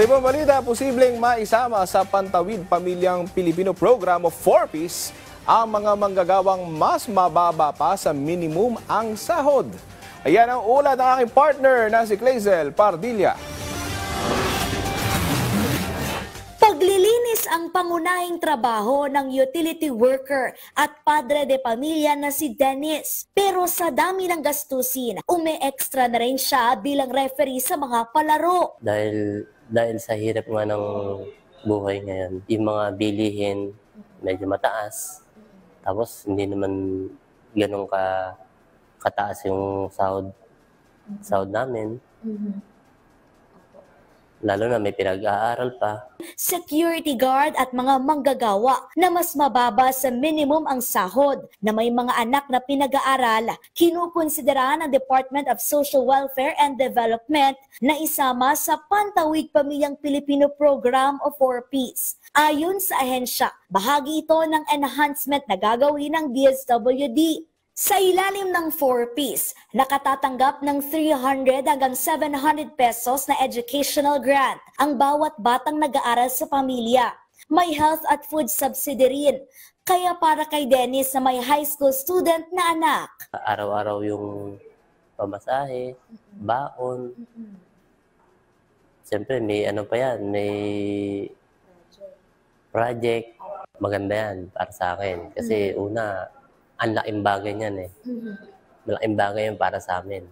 Sa ibang balita, posibleng maisama sa Pantawid Pamilyang Pilipino Program of 4Ps ang mga manggagawang mas mababa pa sa minimum ang sahod. Ayan ang ulat ng aking partner na si Clazel Pardilla. Paglilinis ang pangunahing trabaho ng utility worker at padre de pamilya na si Dennis. Pero sa dami ng gastusin, ume-extra na rin siya bilang referee sa mga palaro. Dahil sa hirap nga ng buhay ngayon, yung mga bilihin medyo mataas. Tapos hindi naman ganun kataas yung sahod namin. Lalo na may pinag-aaral pa. Security guard at mga manggagawa na mas mababa sa minimum ang sahod na may mga anak na pinag-aaral, kinukonsidera ng Department of Social Welfare and Development na isama sa Pantawid Pamilyang Pilipino Program of 4Ps. Ayon sa ahensya, bahagi ito ng enhancement na gagawin ng DSWD. Sa ilalim ng 4Ps, nakatatanggap ng 300 hanggang 700 pesos na educational grant ang bawat batang nag-aaral sa pamilya. May health at food subsidy rin. Kaya para kay Dennis na may high school student na anak, Araw-araw yung pamasahe, baon. Siyempre may ano pa yan, may project. Maganda yan para sa akin. Kasi una, ang laking bagay niyan eh. Malaking bagay yan para sa amin.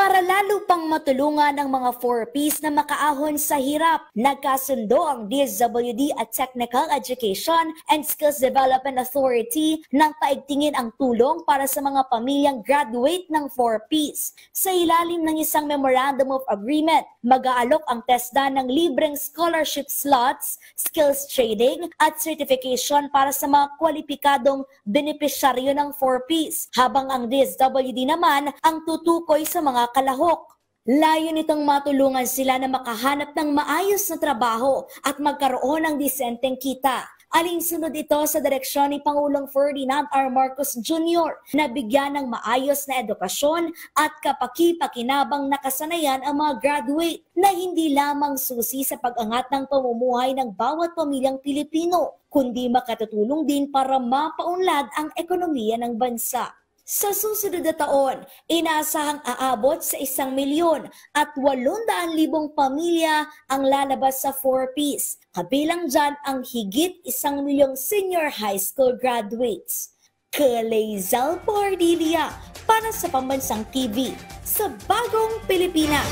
para lalo pang matulungan ang mga 4Ps na makaahon sa hirap, nagkasundo ang DSWD at Technical Education and Skills Development Authority nang paigtingin ang tulong para sa mga pamilyang graduate ng 4Ps. Sa ilalim ng isang Memorandum of Agreement, mag-aalok ang TESDA ng libreng scholarship slots, skills training at certification para sa mga kwalipikadong benepisyaryo ng 4Ps, habang ang DSWD naman ang tutukoy sa mga kalahok. Layo nitong matulungan sila na makahanap ng maayos na trabaho at magkaroon ng disenteng kita. Alinsunod ito sa direksyon ni Pangulong Ferdinand R. Marcos Jr. na bigyan ng maayos na edukasyon at kapaki-pakinabang na kasanayan ang mga graduate na hindi lamang susi sa pag-angat ng pamumuhay ng bawat pamilyang Pilipino, kundi makatutulong din para mapaunlad ang ekonomiya ng bansa. Sa susunod na taon, inaasahang aabot sa 1,000,000 at 800,000 pamilya ang lalabas sa 4Ps. Kabilang dyan ang higit 1,000,000 senior high school graduates. Clazel Pardilla para sa Pambansang TV sa Bagong Pilipinas.